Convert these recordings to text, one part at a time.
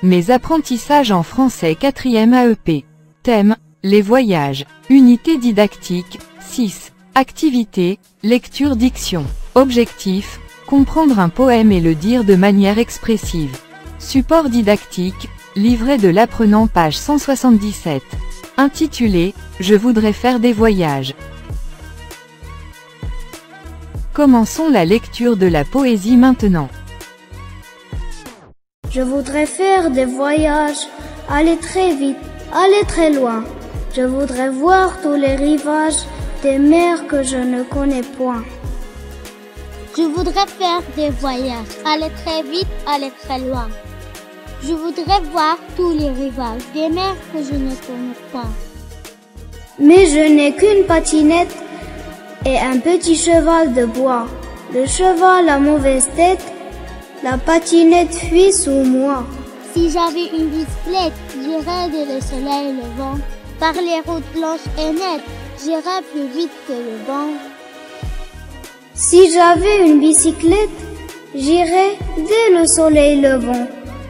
Mes apprentissages en français 4e AEP. Thème, les voyages. Unité didactique, 6. Activité, lecture diction. Objectif, comprendre un poème et le dire de manière expressive. Support didactique, livret de l'apprenant page 177. Intitulé, Je voudrais faire des voyages. Commençons la lecture de la poésie maintenant. Je voudrais faire des voyages, aller très vite, aller très loin. Je voudrais voir tous les rivages des mers que je ne connais point. Je voudrais faire des voyages, aller très vite, aller très loin. Je voudrais voir tous les rivages des mers que je ne connais pas. Mais je n'ai qu'une patinette et un petit cheval de bois. Le cheval a mauvaise tête, la patinette fuit sous moi. Si j'avais une bicyclette, j'irais de le soleil levant. Par les routes blanches et nettes, j'irais plus vite que le vent. Si j'avais une bicyclette, j'irais dès le soleil levant.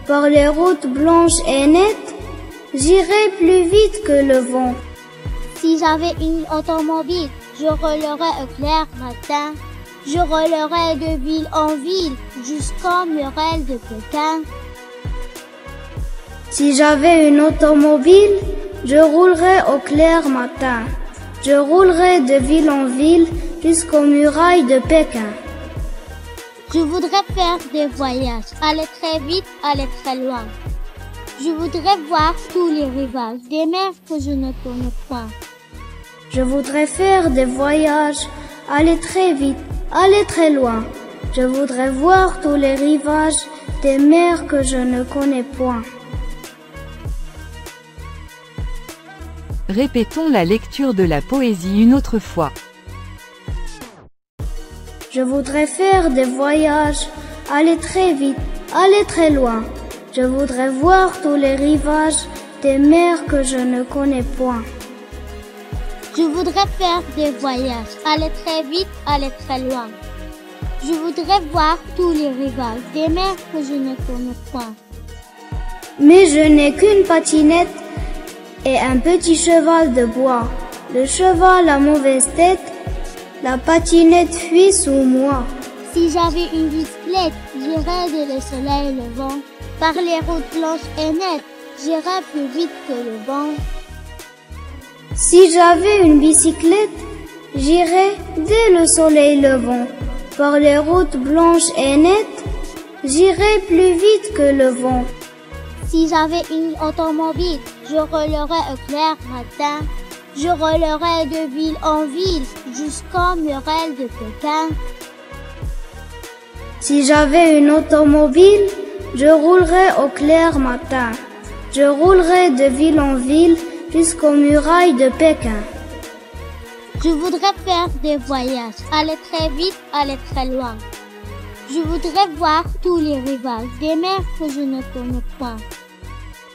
Par les routes blanches et nettes, j'irais plus vite que le vent. Si j'avais une automobile, je roulerais au clair matin. Je roulerais de ville en ville, jusqu'aux murales de Pékin. Si j'avais une automobile, je roulerais au clair matin. Je roulerais de ville en ville, jusqu'aux murailles de Pékin. Je voudrais faire des voyages, aller très vite, aller très loin. Je voudrais voir tous les rivages des mers que je ne connais pas. Je voudrais faire des voyages, aller très vite, aller très loin. Je voudrais voir tous les rivages des mers que je ne connais point. Répétons la lecture de la poésie une autre fois. Je voudrais faire des voyages, aller très vite, aller très loin. Je voudrais voir tous les rivages des mers que je ne connais point. Je voudrais faire des voyages, aller très vite, aller très loin. Je voudrais voir tous les rivages des mers que je ne connais pas. Mais je n'ai qu'une patinette et un petit cheval de bois. Le cheval a mauvaise tête, la patinette fuit sous moi. Si j'avais une bicyclette, j'irais de le soleil levant. Par les routes blanches et nettes, j'irais plus vite que le vent. Si j'avais une bicyclette, j'irais dès le soleil levant. Par les routes blanches et nettes, j'irais plus vite que le vent. Si j'avais une automobile, je roulerais au clair matin. Je roulerais de ville en ville, jusqu'aux murales de Pékin. Si j'avais une automobile, je roulerais au clair matin. Je roulerais de ville en ville, jusqu'aux murailles de Pékin. Je voudrais faire des voyages, aller très vite, aller très loin. Je voudrais voir tous les rivages des mers que je ne connais pas.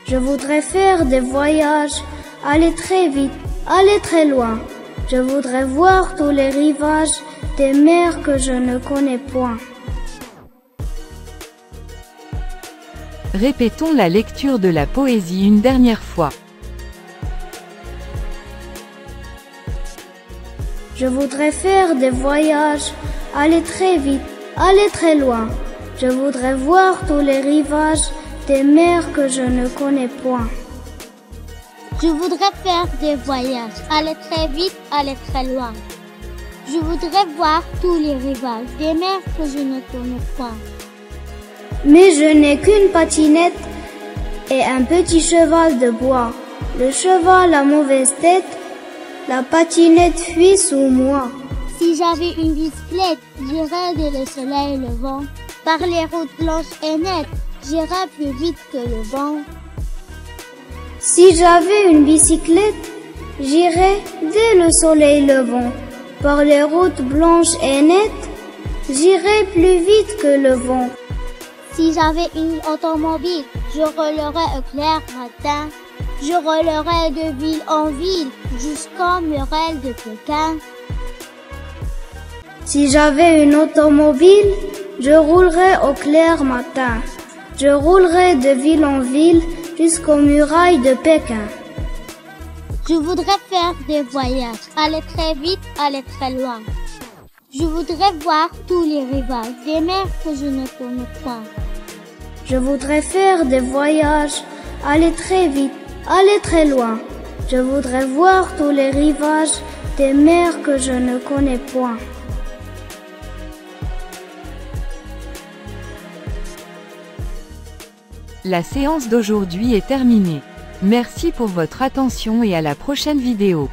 Je voudrais faire des voyages, aller très vite, aller très loin. Je voudrais voir tous les rivages des mers que je ne connais point. Répétons la lecture de la poésie une dernière fois. Je voudrais faire des voyages, aller très vite, aller très loin. Je voudrais voir tous les rivages des mers que je ne connais point. Je voudrais faire des voyages, aller très vite, aller très loin. Je voudrais voir tous les rivages des mers que je ne connais pas. Mais je n'ai qu'une patinette et un petit cheval de bois. Le cheval a mauvaise tête, la patinette fuit sous moi. Si j'avais une bicyclette, j'irais de le soleil levant. Par les routes blanches et nettes, j'irais plus vite que le vent. Si j'avais une bicyclette, j'irais dès le soleil levant. Par les routes blanches et nettes, j'irais plus vite que le vent. Si j'avais une automobile, je roulerais au clair matin. Je roulerais de ville en ville, jusqu'aux murales de Pékin. Si j'avais une automobile, je roulerais au clair matin. Je roulerai de ville en ville jusqu'aux murailles de Pékin. Je voudrais faire des voyages, aller très vite, aller très loin. Je voudrais voir tous les rivages des mers que je ne connais point. Je voudrais faire des voyages, aller très vite, aller très loin. Je voudrais voir tous les rivages des mers que je ne connais point. La séance d'aujourd'hui est terminée. Merci pour votre attention et à la prochaine vidéo.